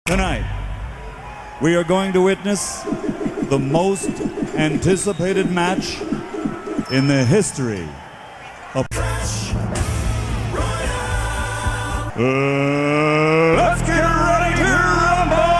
Tonight, we are going to witness the most anticipated match in the history of Royale. Let's get ready to rumble!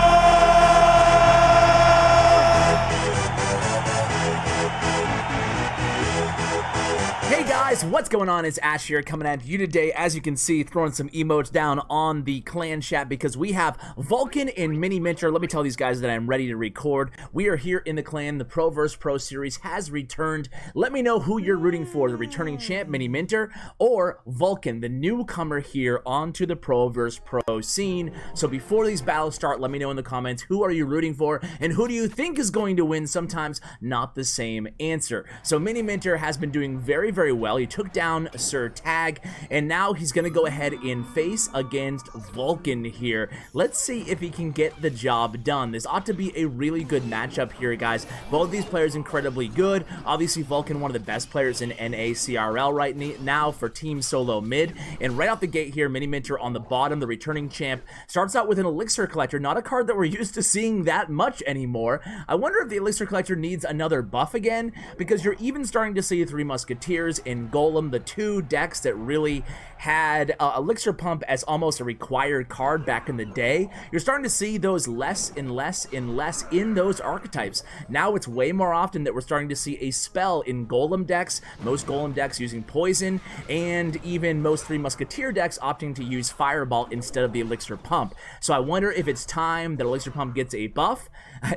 Hey guys, what's going on? It's Ash here coming at you today. As you can see, throwing some emotes down on the clan chat because we have Vulcan and Miniminter. Let me tell these guys that I'm ready to record. We are here in the clan. The Pro vs. Pro series has returned. Let me know who you're rooting for, the returning champ Miniminter or Vulcan, the newcomer here onto the Pro vs. Pro scene. So before these battles start, let me know in the comments who are you rooting for and who do you think is going to win. Sometimes not the same answer. So Miniminter has been doing very well. He took down Sir Tag, and now he's going to go ahead and face against Vulcan here. Let's see if he can get the job done. This ought to be a really good matchup here, guys. Both these players incredibly good. Obviously, Vulcan, one of the best players in NACRL right now for Team Solo Mid. And right off the gate here, Miniminter on the bottom, the returning champ, starts out with an Elixir Collector, not a card that we're used to seeing that much anymore. I wonder if the Elixir Collector needs another buff again, because you're even starting to see Three Musketeers and Golem, the two decks that really had Elixir Pump as almost a required card back in the day. You're starting to see those less and less and less in those archetypes. Now it's way more often that we're starting to see a spell in Golem decks, most Golem decks using Poison, and even most Three Musketeer decks opting to use Fireball instead of the Elixir Pump. So I wonder if it's time that Elixir Pump gets a buff.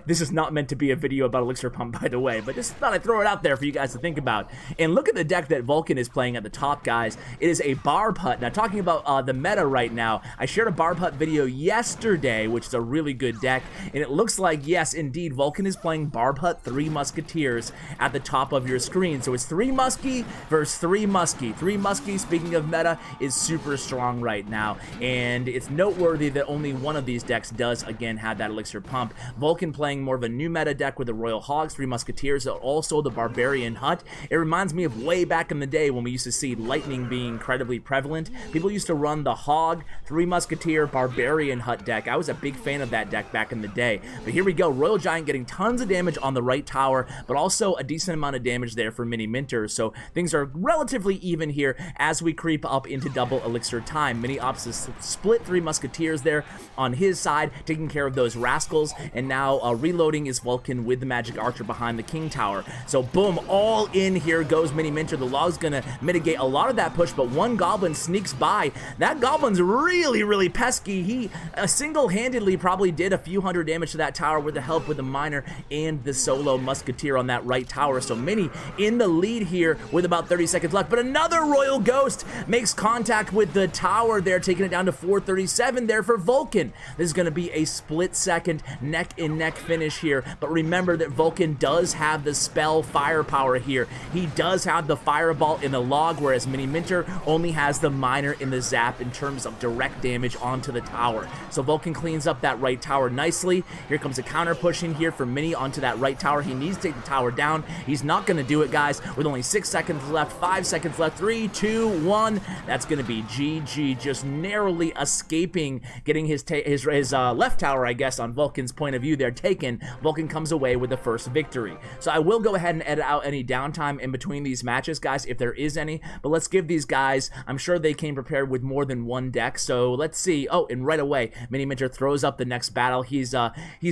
This is not meant to be a video about Elixir Pump, by the way, but just thought I'd throw it out there for you guys to think about. And look at the deck that Vulcan is playing at the top, guys. It is a bar putt. Now, talking about the meta right now, I shared a bar putt video yesterday, which is a really good deck, and it looks like, yes, indeed, Vulcan is playing bar putt Three Musketeers at the top of your screen. So it's Three Muskie versus Three Muskie. Three Muskie, speaking of meta, is super strong right now, and it's noteworthy that only one of these decks does, again, have that Elixir Pump. Vulcan playing more of a new meta deck with the Royal Hogs, Three Musketeers, and also the Barbarian Hut. It reminds me of way back in the day when we used to see Lightning being incredibly prevalent. People used to run the Hog, Three Musketeer, Barbarian Hut deck. I was a big fan of that deck back in the day. But here we go, Royal Giant getting tons of damage on the right tower, but also a decent amount of damage there for Miniminter. So things are relatively even here as we creep up into double elixir time. Mini Ops split Three Musketeers there on his side, taking care of those rascals, and now reloading is Vulcan with the Magic Archer behind the King Tower. So boom, all in here goes Miniminter. The log's gonna mitigate a lot of that push, but one goblin sneaks by. That goblin's really pesky. He single-handedly probably did a few hundred damage to that tower with the help with the miner and the solo musketeer on that right tower. So Mini in the lead here with about 30 seconds left, but another Royal Ghost makes contact with the tower there, taking it down to 437 there for Vulcan. This is gonna be a split-second neck-and-neck finish here, but remember that Vulcan does have the spell firepower here. He does have the fireball in the log, whereas Miniminter only has the miner in the zap in terms of direct damage onto the tower. So Vulcan cleans up that right tower nicely. Here comes a counter push in here for Mini onto that right tower. He needs to take the tower down. He's not going to do it, guys, with only 6 seconds left, 5 seconds left, 3, 2, 1. That's going to be GG, just narrowly escaping, getting his left tower, I guess, on Vulcan's point of view there taken. Vulcan comes away with the first victory. So I will go ahead and edit out any downtime in between these matches, guys, if there is any, but let's give these guys, I'm sure they came prepared with more than one deck, so let's see. Oh, and right away, Miniminter throws up the next battle. He's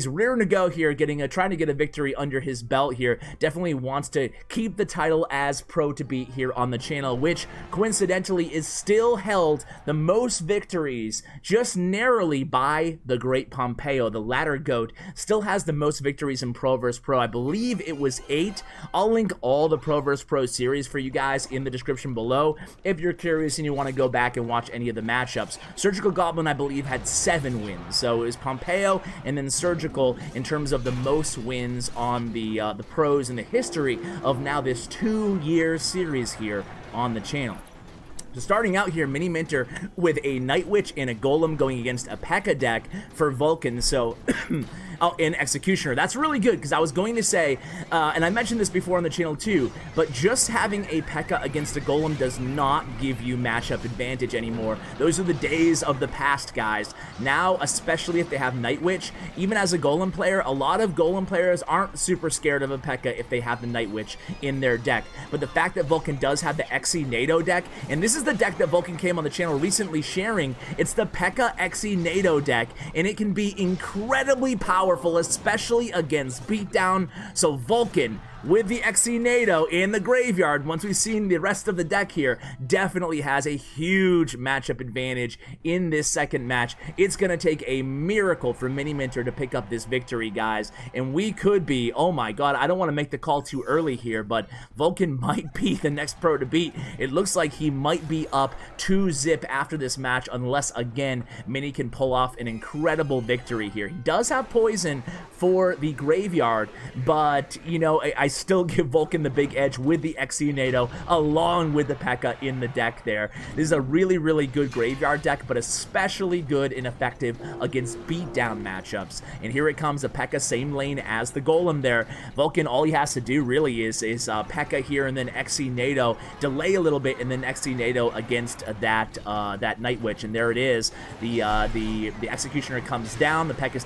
rearing to go here, trying to get a victory under his belt here. Definitely wants to keep the title as pro to beat here on the channel, which coincidentally is still held the most victories, just narrowly by the great Pompeo. The latter goat still has the most victories in Pro vs. Pro. I believe it was 8. I'll link all the Pro vs. Pro series for you guys in the description below if you're curious and you want to go back and watch any of the matchups. Surgical Goblin, I believe, had 7 wins. So it was Pompeo and then Surgical in terms of the most wins on the pros in the history of now this 2-year series here on the channel. So starting out here, Miniminter with a Night Witch and a Golem going against a P.E.K.K.A deck for Vulcan. So, oh, and Executioner. That's really good, because I was going to say, and I mentioned this before on the channel too, but just having a P.E.K.K.A against a Golem does not give you matchup advantage anymore. Those are the days of the past, guys. Now, especially if they have Night Witch, even as a Golem player, a lot of Golem players aren't super scared of a P.E.K.K.A if they have the Night Witch in their deck. But the fact that Vulcan does have the Xe NATO deck, and this is the deck that Vulcan came on the channel recently sharing, it's the P.E.K.K.A Xe NATO deck, and it can be incredibly powerful, especially against beatdown. So Vulcan, with the Xe NATO in the graveyard, once we've seen the rest of the deck here, definitely has a huge matchup advantage in this second match. It's going to take a miracle for Miniminter to pick up this victory, guys, and we could be, oh my god, I don't want to make the call too early here, but Vulcan might be the next pro to beat. It looks like he might be up 2-zip after this match, unless, again, Mini can pull off an incredible victory here. He does have poison for the graveyard, but, you know, I still give Vulcan the big edge with the Xe NATO along with the P.E.K.K.A in the deck there. This is a really, really good graveyard deck, but especially good and effective against beatdown matchups. And here it comes, a P.E.K.K.A same lane as the Golem there. Vulcan, all he has to do really is P.E.K.K.A here and then Xe NATO, delay a little bit, and then Xe NATO against that Night Witch. And there it is. The Executioner comes down, the P.E.K.K.A is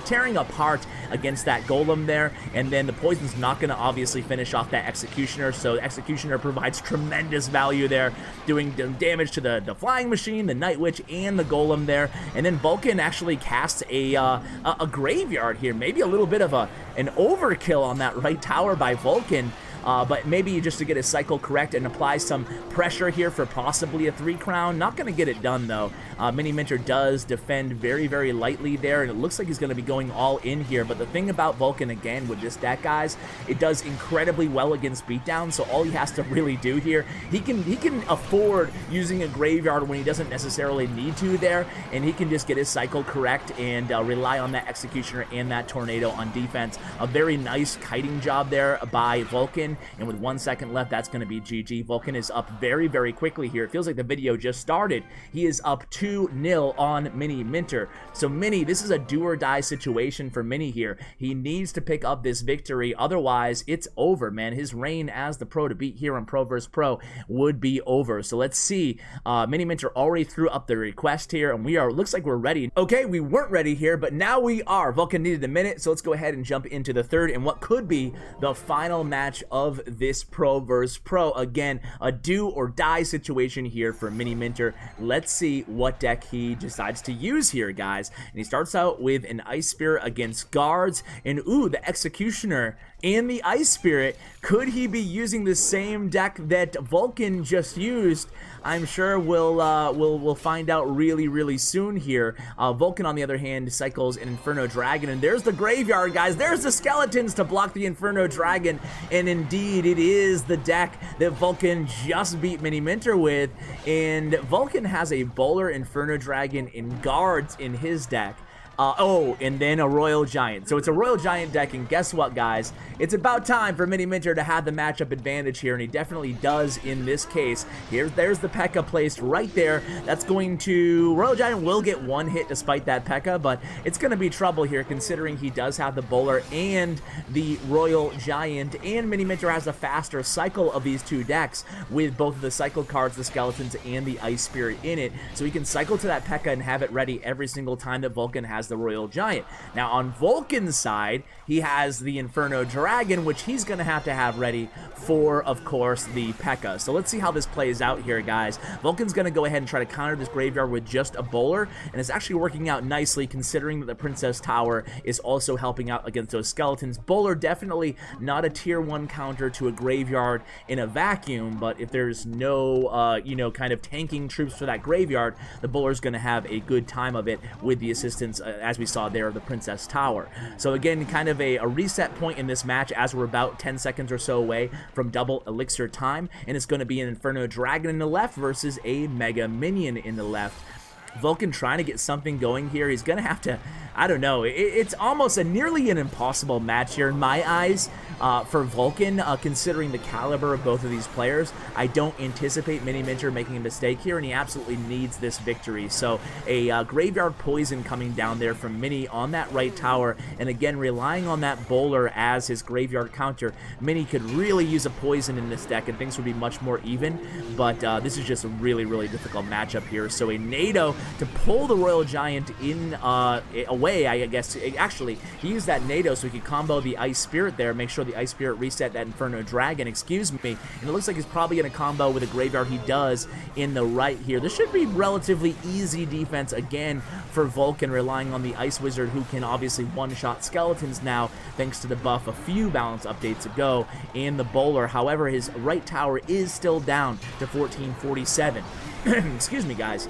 tearing apart against that Golem there, and then the poison's not going to obviously finish off that Executioner, so Executioner provides tremendous value there, doing damage to the Flying Machine, the Night Witch, and the Golem there. And then Vulcan actually casts a graveyard here, maybe a little bit of an overkill on that right tower by Vulcan. But maybe just to get his cycle correct and apply some pressure here for possibly a 3-crown. Not going to get it done, though. Miniminter does defend very, very lightly there, and it looks like he's going to be going all in here. But the thing about Vulcan, again, with this deck, guys, it does incredibly well against beatdown, so all he has to really do here, he can afford using a graveyard when he doesn't necessarily need to there, and he can just get his cycle correct and rely on that Executioner and that Tornado on defense. A very nice kiting job there by Vulcan. And with 1 second left, that's going to be GG. Vulcan is up very, very quickly here. It feels like the video just started. He is up 2-0 on Miniminter. So Mini, this is a do-or-die situation for Mini here. He needs to pick up this victory. Otherwise, it's over, man. His reign as the pro to beat here on Pro vs. Pro would be over. So let's see. Miniminter already threw up the request here, and looks like we're ready. Okay, we weren't ready here, but now we are. Vulcan needed a minute, so let's go ahead and jump into the third and what could be the final match of this Pro vs. Pro. Again, a do or die situation here for Miniminter. Let's see what deck he decides to use here, guys. And he starts out with an Ice Spirit against guards, and ooh, the Executioner and the Ice Spirit. Could he be using the same deck that Vulcan just used? I'm sure we'll find out really, really soon here. Vulcan, on the other hand, cycles an Inferno Dragon, and there's the graveyard, guys. There's the skeletons to block the Inferno Dragon, and indeed, it is the deck that Vulcan just beat Miniminter with, and Vulcan has a Bowler, Inferno Dragon, and guards in his deck. Oh, and then a Royal Giant. So it's a Royal Giant deck, and guess what, guys? It's about time for Miniminter to have the matchup advantage here, and he definitely does in this case. There's the P.E.K.K.A placed right there. That's going to... Royal Giant will get one hit despite that P.E.K.K.A, but it's going to be trouble here considering he does have the Bowler and the Royal Giant, and Miniminter has a faster cycle of these two decks with both of the cycle cards, the Skeletons, and the Ice Spirit in it. So he can cycle to that P.E.K.K.A and have it ready every single time that Vulcan has the Royal Giant. Now on Vulcan's side, he has the Inferno Dragon, which he's going to have ready for, of course, the P.E.K.K.A. So let's see how this plays out here, guys. Vulcan's going to go ahead and try to counter this graveyard with just a Bowler, and it's actually working out nicely considering that the Princess Tower is also helping out against those Skeletons. Bowler definitely not a tier 1 counter to a graveyard in a vacuum, but if there's no, you know, kind of tanking troops for that graveyard, the Bowler's going to have a good time of it with the assistance, as we saw there, of the Princess Tower. So again, kind of a reset point in this match as we're about 10 seconds or so away from double elixir time, and it's going to be an Inferno Dragon in the left versus a Mega Minion in the left. Vulcan trying to get something going here. He's going to have to, I don't know. It's almost nearly an impossible match here in my eyes for Vulcan, considering the caliber of both of these players. I don't anticipate Miniminter making a mistake here, and he absolutely needs this victory. So a Graveyard Poison coming down there from Mini on that right tower, and again, relying on that bowler as his graveyard counter. Mini could really use a poison in this deck, and things would be much more even, but this is just a really, really difficult matchup here. So a Nado to pull the Royal Giant in away, I guess. Actually, he used that Nado so he could combo the Ice Spirit there, make sure the Ice Spirit reset that Inferno Dragon, excuse me, and it looks like he's probably going to combo with a Graveyard. He does in the right here. This should be relatively easy defense again for Vulcan, relying on the Ice Wizard, who can obviously one-shot skeletons now, thanks to the buff a few balance updates ago, and the bowler. However, his right tower is still down to 1447. Excuse me, guys.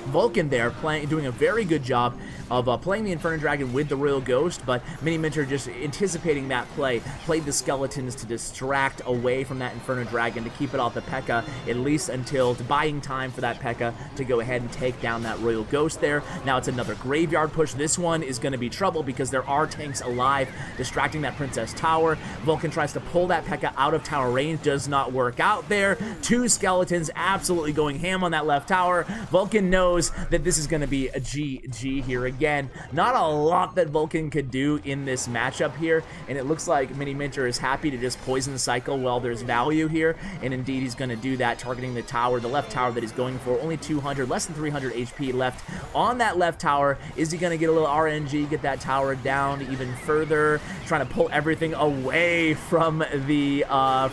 Vulcan there doing a very good job of playing the Inferno Dragon with the Royal Ghost, but Miniminter just anticipating that play, played the Skeletons to distract away from that Inferno Dragon to keep it off the P.E.K.K.A, at least until buying time for that P.E.K.K.A to go ahead and take down that Royal Ghost there. Now it's another Graveyard push. This one is going to be trouble because there are tanks alive, distracting that Princess Tower. Vulcan tries to pull that P.E.K.K.A out of tower range, does not work out there. Two Skeletons absolutely going ham on that left tower. Vulcan knows that this is going to be a GG here again. Not a lot that Vulcan could do in this matchup here, and it looks like Miniminter is happy to just poison cycle while there's value here, and indeed he's going to do that, targeting the tower, the left tower that he's going for. Only 200, less than 300 HP left on that left tower. Is he going to get a little RNG, get that tower down even further, trying to pull everything away from the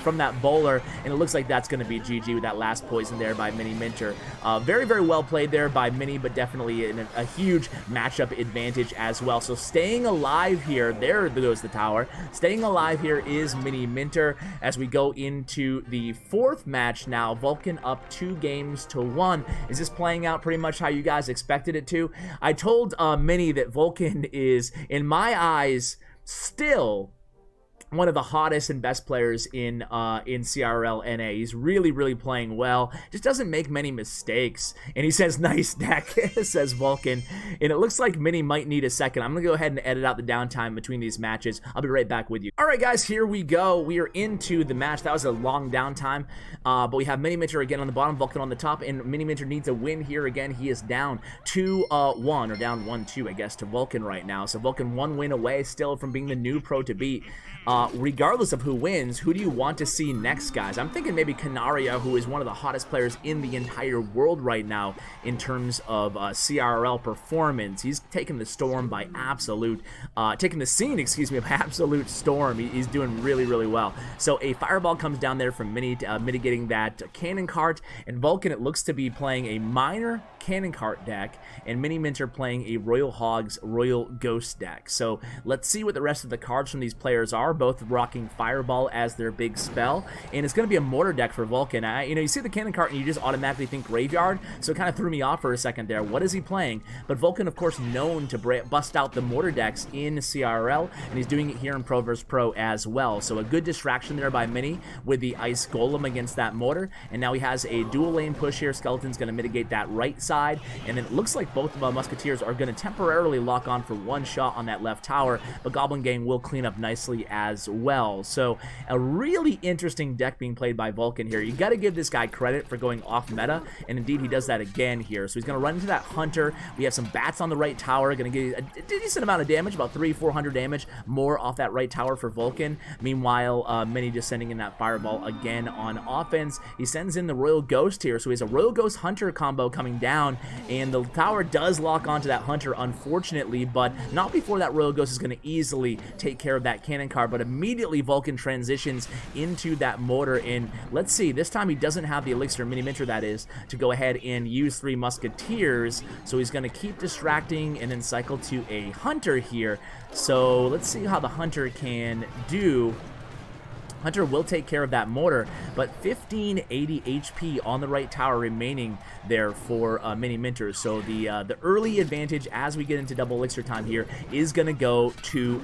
from that bowler, and it looks like that's going to be GG with that last poison there by Miniminter. Very, very well played there by Mini, but definitely a huge matchup advantage as well. So staying alive here, there goes the tower. Staying alive here is Miniminter as we go into the fourth match now. Vulcan up 2-1. Is this playing out pretty much how you guys expected it to? I told Mini that Vulcan is, in my eyes, still one of the hottest and best players in CRL NA. He's really, really playing well. Just doesn't make many mistakes. And he says, nice deck, says Vulcan. And it looks like Mini might need a second. I'm going to go ahead and edit out the downtime between these matches. I'll be right back with you. All right, guys, here we go. We are into the match. That was a long downtime. But we have Miniminter again on the bottom, Vulcan on the top. And Miniminter needs a win here again. He is down 2-1, or down 1-2, I guess, to Vulcan right now. So Vulcan 1 win away still from being the new pro to beat. Regardless of who wins, who do you want to see next, guys? I'm thinking maybe Canaria, who is one of the hottest players in the entire world right now in terms of CRL performance. He's taking the storm by absolute, taking the scene, excuse me, by absolute storm. He's doing really, really well. So a fireball comes down there from Mini, mitigating that cannon cart, and Vulcan, it looks to be playing a minor cannon cart deck, and Miniminter playing a Royal Hogs Royal Ghost deck. So let's see what the rest of the cards from these players are, both rocking Fireball as their big spell, and it's going to be a mortar deck for Vulcan. You know, you see the cannon cart and you just automatically think Graveyard, so it kind of threw me off for a second there. What is he playing? But Vulcan, of course, known to bust out the mortar decks in CRL, and he's doing it here in Pro vs. Pro as well. So a good distraction there by Mini with the Ice Golem against that mortar, and now he has a dual lane push here. Skeleton's going to mitigate that right side, and then it looks like both of Musketeers are going to temporarily lock on for one shot on that left tower, but Goblin Gang will clean up nicely as well. So a really interesting deck being played by Vulcan here. You got to give this guy credit for going off meta, and indeed he does that again here. So he's going to run into that Hunter. We have some bats on the right tower, going to get a decent amount of damage, about 300-400 damage more off that right tower for Vulcan. Meanwhile, Mini just sending in that Fireball again on offense. He sends in the Royal Ghost here, so he has a Royal Ghost Hunter combo coming down, and the tower does lock onto that Hunter, unfortunately, but not before that Royal Ghost is going to easily take care of that cannon card. But immediately Vulcan transitions into that mortar, and let's see, this time he doesn't have the elixir, Miniminter that is, to go ahead and use 3 Musketeers, so he's going to keep distracting and then cycle to a Hunter here. So let's see how the Hunter can do. Hunter will take care of that mortar, but 1580 HP on the right tower remaining there for Miniminter. So the early advantage as we get into double elixir time here is going to go to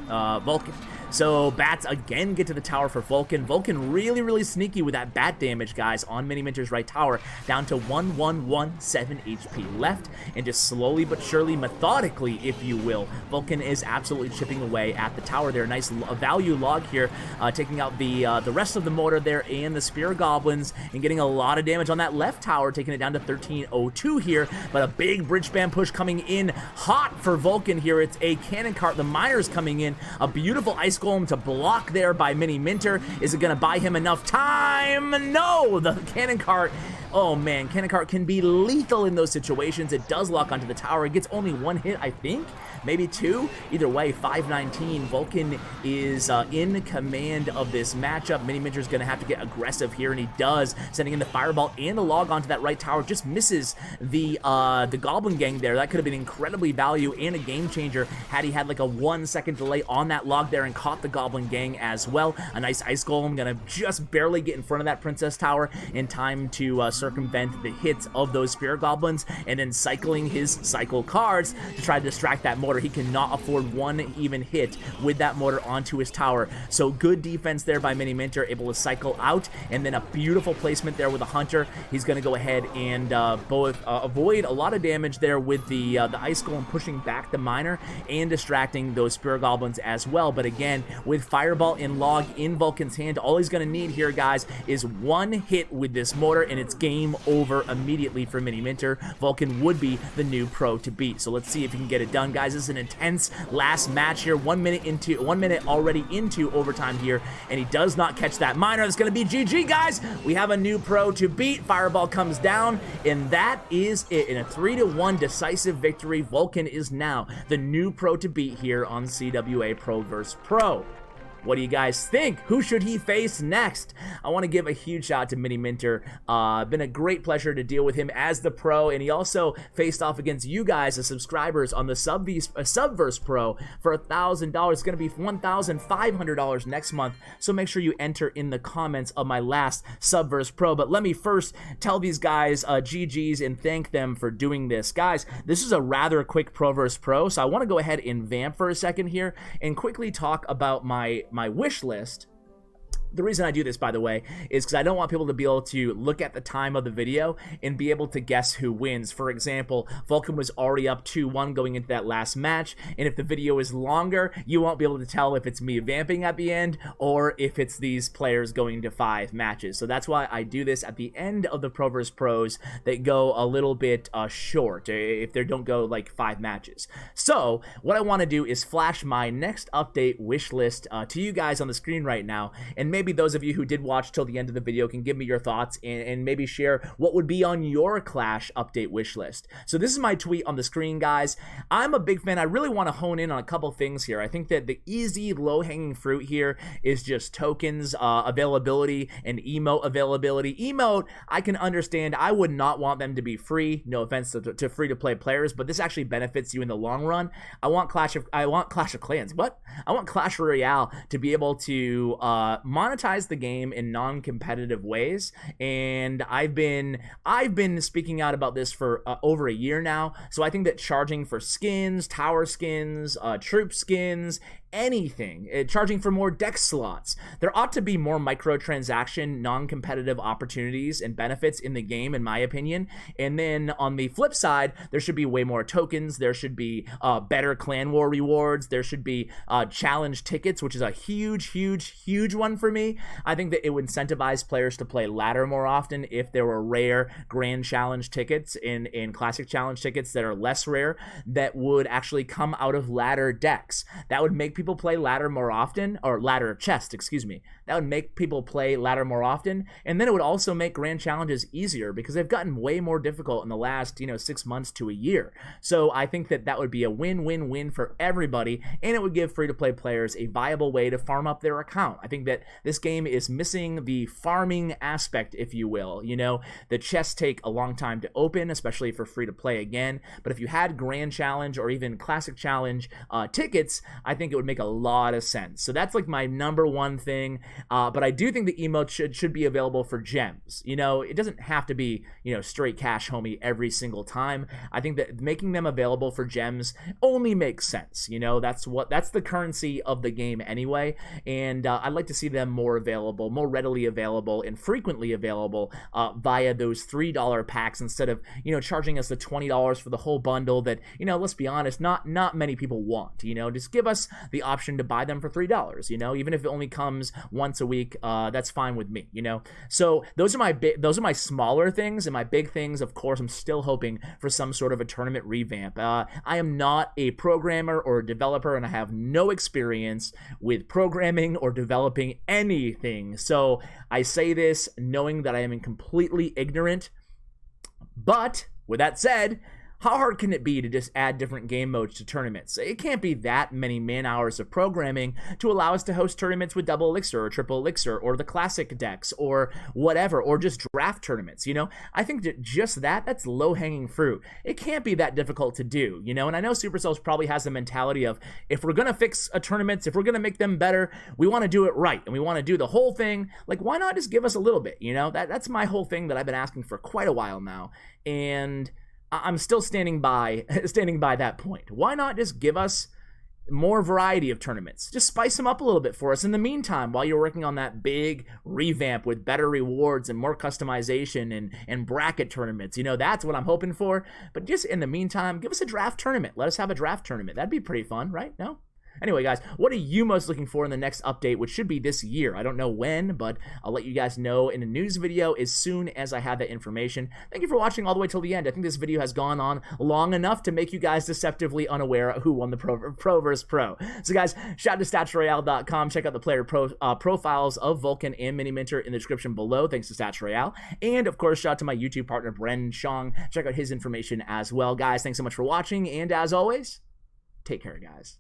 Vulcan. So bats again get to the tower for Vulcan. Vulcan really sneaky with that bat damage, guys, on Miniminter's right tower, down to 1117 HP left, and just slowly but surely, methodically, if you will, Vulcan is absolutely chipping away at the tower there. Nice value log here, taking out the rest of the mortar there and the spear goblins, and getting a lot of damage on that left tower, taking it down to 1302 here. But a big bridge spam push coming in hot for Vulcan here. It's a cannon cart. The miners coming in. A beautiful ice golem to block there by Miniminter. Is it going to buy him enough time? No! The cannon cart. Oh man, cannon cart can be lethal in those situations. It does lock onto the tower. It gets only one hit, I think. Maybe two. Either way, 519. Vulcan is in command of this matchup. Miniminter's going to have to get aggressive here, and he does, sending in the fireball and the log onto that right tower. Just misses the goblin gang there. That could have been incredibly value and a game changer had he had like a 1 second delay on that log there and caught the goblin gang as well. A nice ice golem, going to just barely get in front of that princess tower in time to circumvent the hits of those spear goblins, and then cycling his cycle cards to try to distract that mortar. He cannot afford one even hit with that mortar onto his tower. So good defense there by Miniminter, able to cycle out, and then a beautiful placement there with a hunter. He's going to go ahead and both avoid a lot of damage there with the ice golem pushing back the miner and distracting those spear goblins as well. But again, with fireball and log in Vulcan's hand, all he's going to need here, guys, is one hit with this mortar, and it's game over immediately for Miniminter. Vulcan would be the new pro to beat. So let's see if he can get it done, guys. This is an intense last match here. 1 minute already into overtime here, and he does not catch that miner. It's going to be GG, guys. We have a new pro to beat. Fireball comes down, and that is it. In a 3-1 decisive victory, Vulcan is now the new pro to beat here on CWA Pro vs. Pro. What do you guys think? Who should he face next? I want to give a huge shout out to Miniminter. Been a great pleasure to deal with him as the pro, and he also faced off against you guys as subscribers on the Subverse Pro for $1,000. It's going to be $1,500 next month, so make sure you enter in the comments of my last Subverse Pro. But let me first tell these guys GG's and thank them for doing this. Guys, this is a rather quick Pro vs. Pro, so I want to go ahead and vamp for a second here and quickly talk about my wish list. The reason I do this, by the way, is because I don't want people to be able to look at the time of the video and be able to guess who wins. For example, Vulcan was already up 2-1 going into that last match, and if the video is longer, you won't be able to tell if it's me vamping at the end or if it's these players going to 5 matches. So that's why I do this at the end of the Pro vs. Pros that go a little bit short, if they don't go like 5 matches. So what I want to do is flash my next update wish list to you guys on the screen right now, and maybe those of you who did watch till the end of the video can give me your thoughts and maybe share what would be on your Clash update wish list. So this is my tweet on the screen, guys. I'm a big fan. I really want to hone in on a couple things here. I think that the easy low-hanging fruit here is just tokens availability and emote availability. Emote, I can understand. I would not want them to be free. No offense to free-to-play players, but this actually benefits you in the long run. I want Clash of Clans. What? I want Clash Royale to be able to monetize the game in non-competitive ways, and I've been speaking out about this for over a year now. So I think that charging for skins, tower skins, troop skins, anything, charging for more deck slots, there ought to be more microtransaction, non-competitive opportunities and benefits in the game, in my opinion. And then on the flip side, there should be way more tokens. There should be better clan war rewards. There should be challenge tickets, which is a huge one for me. I think that it would incentivize players to play ladder more often if there were rare grand challenge tickets in classic challenge tickets that are less rare that would actually come out of ladder decks. That would make people play ladder more often, or ladder chest, excuse me. That would make people play ladder more often, and then it would also make grand challenges easier because they've gotten way more difficult in the last 6 months to a year. So I think that that would be a win-win-win for everybody, and it would give free-to-play players a viable way to farm up their account. I think that this game is missing the farming aspect, if you will. You know, the chests take a long time to open, especially for free to play again. But if you had Grand Challenge or even Classic Challenge tickets, I think it would make a lot of sense. So that's like my number one thing. But I do think the emotes should be available for gems. You know, it doesn't have to be, you know, straight cash, homie, every single time. I think that making them available for gems only makes sense. You know, that's the currency of the game anyway. And I'd like to see them more available, more readily available, and frequently available via those $3 packs instead of, you know, charging us the $20 for the whole bundle that, you know, let's be honest, not many people want. You know, just give us the option to buy them for $3. You know, even if it only comes once a week, that's fine with me. You know, so those are my smaller things, and my big things. Of course, I'm still hoping for some sort of a tournament revamp. I am not a programmer or a developer, and I have no experience with programming or developing anything. So I say this knowing that I am completely ignorant. But with that said, how hard can it be to just add different game modes to tournaments? It can't be that many man-hours of programming to allow us to host tournaments with double elixir or triple elixir or the classic decks or whatever, or just draft tournaments, you know? I think that just that's low-hanging fruit. It can't be that difficult to do, you know? And I know Supercells probably has the mentality of, if we're gonna fix a tournaments, if we're gonna make them better, we wanna do it right, and we wanna do the whole thing. Like, why not just give us a little bit, you know? That's my whole thing that I've been asking for quite a while now, and I'm still standing by that point. Why not just give us more variety of tournaments? Just spice them up a little bit for us in the meantime while you're working on that big revamp with better rewards and more customization and bracket tournaments. You know, that's what I'm hoping for. But just in the meantime, give us a draft tournament. Let us have a draft tournament. That'd be pretty fun, right? No? Anyway, guys, what are you most looking for in the next update, which should be this year? I don't know when, but I'll let you guys know in a news video as soon as I have that information. Thank you for watching all the way till the end. I think this video has gone on long enough to make you guys deceptively unaware of who won the Pro vs. Pro. So, guys, shout out to StatsRoyale.com. Check out the player profiles of Vulcan and Miniminter in the description below, thanks to Stats Royale. And, of course, shout out to my YouTube partner, Bren Chong. Check out his information as well. Guys, thanks so much for watching, and as always, take care, guys.